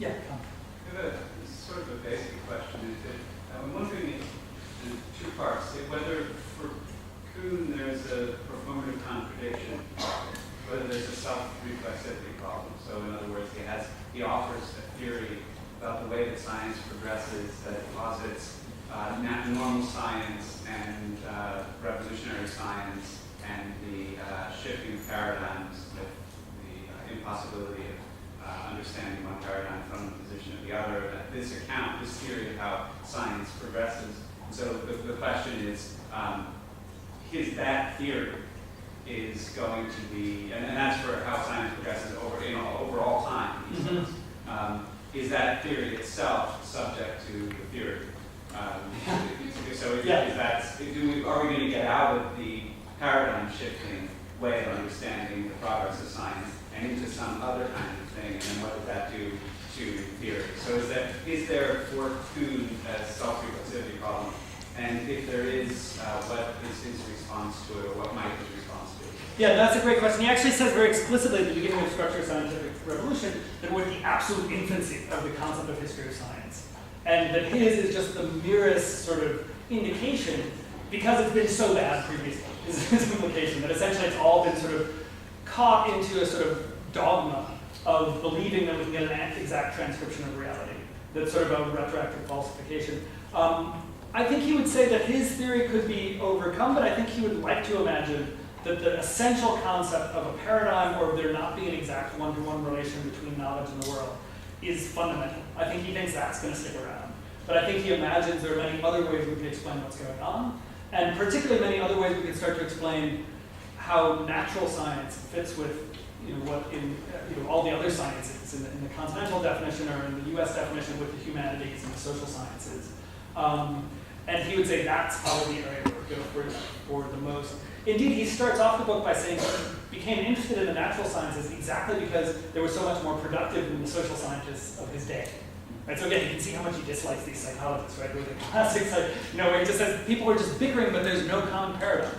Yeah, come. This is sort of a basic question. I'm wondering in two parts, whether for Kuhn there's a performative contradiction, whether there's a self-reflexivity problem. So in other words, he offers a theory about the way that science progresses, that it posits normal science and revolutionary science and the shifting paradigms with the impossibility of understanding one paradigm from the position of the other. This theory of how science progresses. So the question is that theory is going to be, and that's for how science progresses over all time. Mm-hmm. Is that theory itself subject to the theory? So are we going to get out of the paradigm shifting way of understanding the progress of science and into some other kind of thing, and then what does that do to theory? So is there for Kuhn a self-reflexivity problem? And if there is, what is his response to it, or what might his response be? Yeah, that's a great question. He actually says very explicitly at the beginning of Structure of Scientific Revolution that we're at the absolute infancy of the concept of history of science. And that his is just the merest sort of indication, because it's been so bad previously, is his implication, that essentially it's all been sort of caught into a sort of dogma of believing that we can get an exact transcription of reality. That's sort of a retroactive falsification. I think he would say that his theory could be overcome, but I think he would like to imagine that the essential concept of a paradigm, or there not being an exact one-to-one relation between knowledge and the world, is fundamental. I think he thinks that's going to stick around. But I think he imagines there are many other ways we can explain what's going on, and particularly many other ways we can start to explain how natural science fits with what in all the other sciences, in the continental definition or in the US definition with the humanities and the social sciences. And he would say that's probably the area where we go for the most. Indeed, he starts off the book by saying he became interested in the natural sciences exactly because they were so much more productive than the social scientists of his day. Right? So again, you can see how much he dislikes these psychologists, right? With the classics, where he just says people are just bickering, but there's no common paradigm.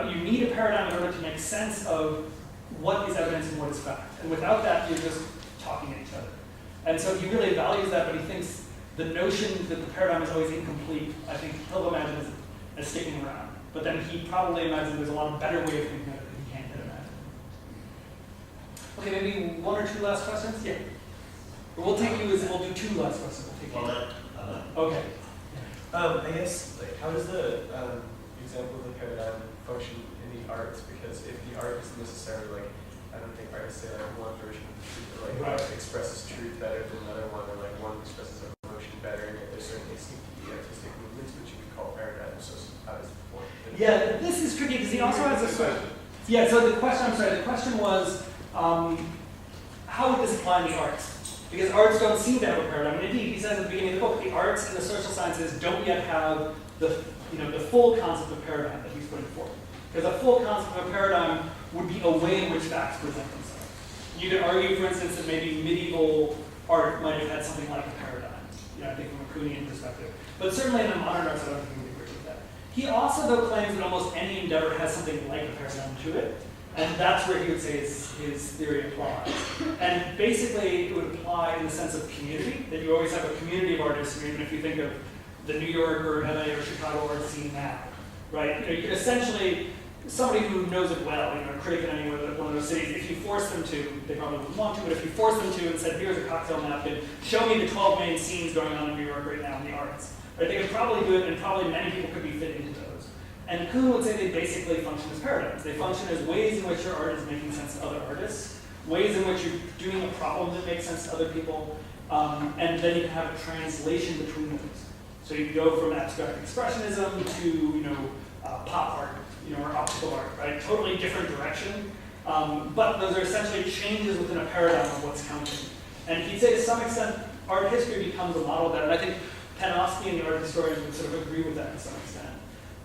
You need a paradigm in order to make sense of what is evidence and what is fact. And without that, you're just talking at each other. And so he really values that, but he thinks the notion that the paradigm is always incomplete, I think he'll imagine as sticking around. But then he probably imagines there's a lot of better way of thinking of it that he can't yet imagine. Okay, maybe one or two last questions? Yeah. We'll do two last questions. We'll take okay. I guess, how does the example of the paradigm function in the arts? Because if the art isn't necessarily I don't think artists say one version of the truth, or one expresses truth better than another one, or one expresses emotion better, and yet there certainly seem to be artistic movements which you could call paradigms. So how does the point? Yeah, this is tricky because he also has a question. Yeah, so the question was, how would this apply in the arts? Because arts don't seem to have a paradigm. And indeed, he says at the beginning of the book, the arts and the social sciences don't yet have the full concept of paradigm that he's putting forth. Because a full concept of a paradigm would be a way in which facts present themselves. You could argue, for instance, that maybe medieval art might have had something like a paradigm, I think from a Kuhnian perspective. But certainly in the modern arts, I don't think we would agree with that. He also, though, claims that almost any endeavor has something like a paradigm to it, and that's where he would say his theory applies. And basically, it would apply in the sense of community, that you always have a community of artists, even if you think of the New York or LA or Chicago art scene now, right? You could essentially, somebody who knows it well, a critic in any one of those cities, if you force them to, they probably wouldn't want to, but if you force them to and said, here's a cocktail napkin, show me the 12 main scenes going on in New York right now in the arts, right? They could probably do it, and probably many people could be fit into those. And Kuhn would say they basically function as paradigms. They function as ways in which your art is making sense to other artists, ways in which you're doing a problem that makes sense to other people, and then you can have a translation between those. So you can go from abstract expressionism to, pop art, or optical art, right? Totally different direction. But those are essentially changes within a paradigm of what's counting. And he'd say to some extent, art history becomes a model of that. And I think Panofsky and the art historians would sort of agree with that to some extent.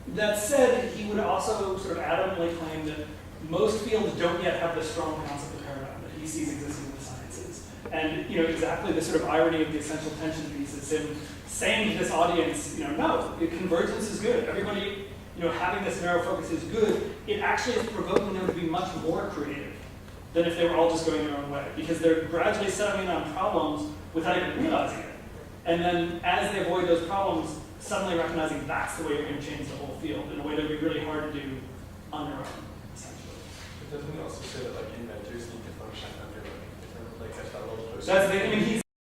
That said, he would also sort of adamantly claim that most fields don't yet have the strong concept of paradigm that he sees existing in the sciences. And exactly the sort of irony of the essential tension piece is him saying to this audience, no, convergence is good. Everybody, having this narrow focus is good. It actually is provoking them to be much more creative. than if they were all just going their own way, because they're gradually settling on problems without even realizing it. And then as they avoid those problems, suddenly recognizing that's the way you're going to change the whole field in a way that would be really hard to do on their own, essentially. But doesn't he also say that like inventors need to function under like different like methodologies? That's the, I mean,